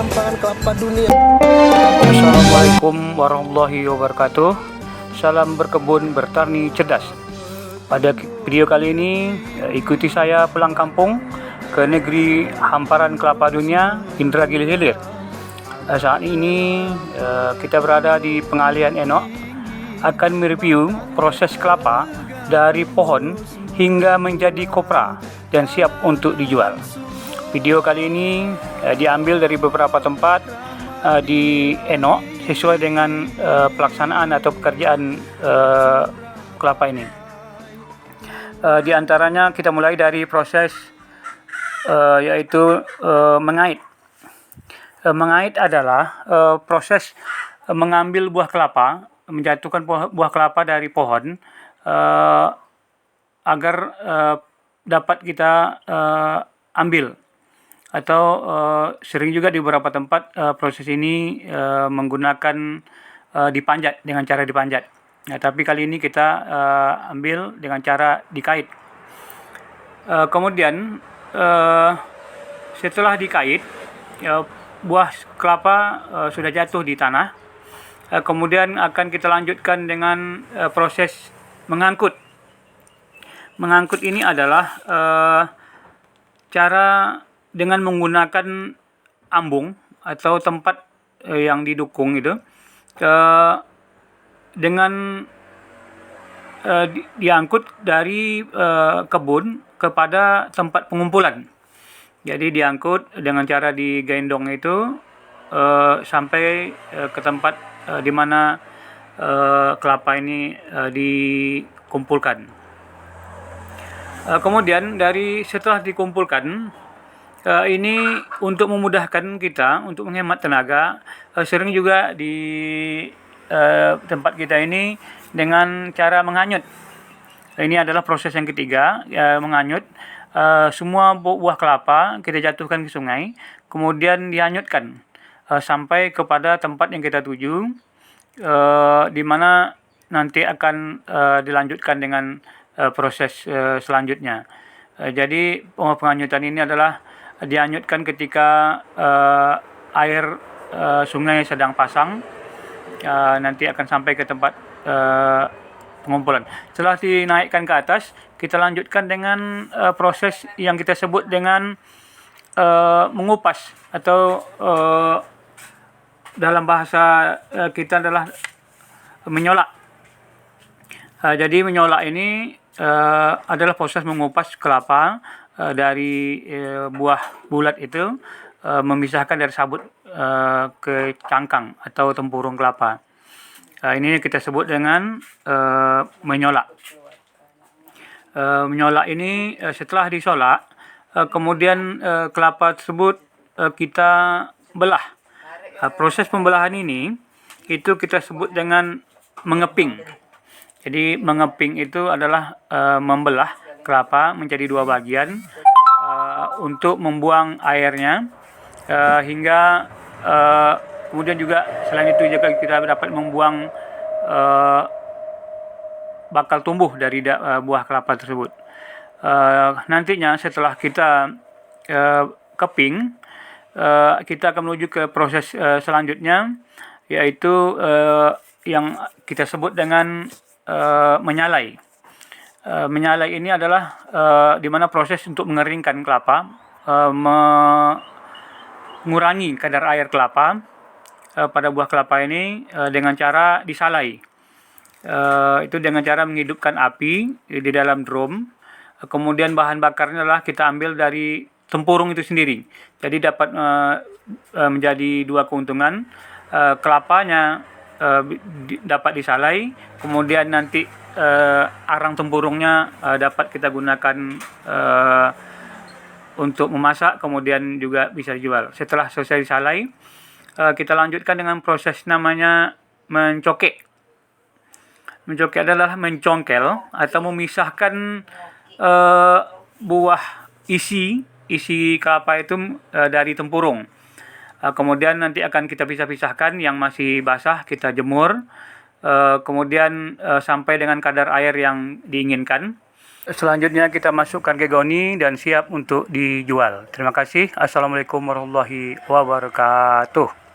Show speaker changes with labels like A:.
A: hamparan kelapa dunia.
B: Assalamualaikum warahmatullahi wabarakatuh. Salam berkebun bertani cerdas. Pada video kali ini ikuti saya pulang kampung ke negeri hamparan kelapa dunia, Indragiri Hilir. Saat ini kita berada di pengalian Enok, akan mereview proses kelapa dari pohon hingga menjadi kopra dan siap untuk dijual. Video kali ini diambil dari beberapa tempat di Enok sesuai dengan pelaksanaan atau pekerjaan kelapa ini. Di antaranya kita mulai dari proses yaitu mengait. Mengait adalah proses mengambil buah kelapa, menjatuhkan buah kelapa dari pohon agar dapat kita ambil. Atau sering juga di beberapa tempat proses ini menggunakan dipanjat, dengan cara dipanjat. Nah, tapi kali ini kita ambil dengan cara dikait. Kemudian setelah dikait, buah kelapa sudah jatuh di tanah. Kemudian akan kita lanjutkan dengan proses mengangkut. Mengangkut ini adalah cara dengan menggunakan ambung atau tempat yang didukung itu, dengan diangkut dari kebun kepada tempat pengumpulan. Jadi diangkut dengan cara digendong itu sampai ke tempat di mana kelapa ini dikumpulkan. Kemudian setelah dikumpulkan, ini untuk memudahkan kita untuk menghemat tenaga, sering juga di tempat kita ini dengan cara menganyut. Ini adalah proses yang ketiga, menganyut. Semua buah kelapa kita jatuhkan ke sungai, kemudian dihanyutkan sampai kepada tempat yang kita tuju, di mana nanti akan dilanjutkan dengan proses selanjutnya. Jadi penganyutan ini adalah dihanyutkan ketika air sungai sedang pasang, nanti akan sampai ke tempat pengumpulan. Setelah dinaikkan ke atas, kita lanjutkan dengan proses yang kita sebut dengan mengupas atau dalam bahasa kita adalah menyolak. Jadi menyolak ini adalah proses mengupas kelapa dari buah bulat itu, memisahkan dari sabut ke cangkang atau tempurung kelapa. Ini kita sebut dengan menyolak. Menyolak ini setelah disolak, kemudian kelapa tersebut kita belah. Proses pembelahan ini itu kita sebut dengan mengeping. Jadi mengeping itu adalah membelah kelapa menjadi dua bagian untuk membuang airnya, hingga kemudian juga selain itu juga kita dapat membuang bakal tumbuh dari buah kelapa tersebut. Nantinya setelah kita keping, kita akan menuju ke proses selanjutnya, yaitu yang kita sebut dengan menyalai. Menyalai ini adalah di mana proses untuk mengeringkan kelapa, mengurangi kadar air kelapa pada buah kelapa ini dengan cara disalai. Itu dengan cara menghidupkan api di dalam drum. Kemudian bahan bakarnya adalah kita ambil dari tempurung itu sendiri. Jadi dapat menjadi dua keuntungan. Kelapanya dapat disalai, kemudian nanti arang tempurungnya dapat kita gunakan untuk memasak, kemudian juga bisa dijual. Setelah selesai disalai, kita lanjutkan dengan proses namanya mencokek. Mencokek adalah mencongkel atau memisahkan buah isi kelapa itu dari tempurung. Kemudian nanti akan kita pisah-pisahkan, yang masih basah kita jemur, kemudian sampai dengan kadar air yang diinginkan. selanjutnya kita masukkan ke goni dan siap untuk dijual. Terima kasih. Assalamualaikum warahmatullahi wabarakatuh.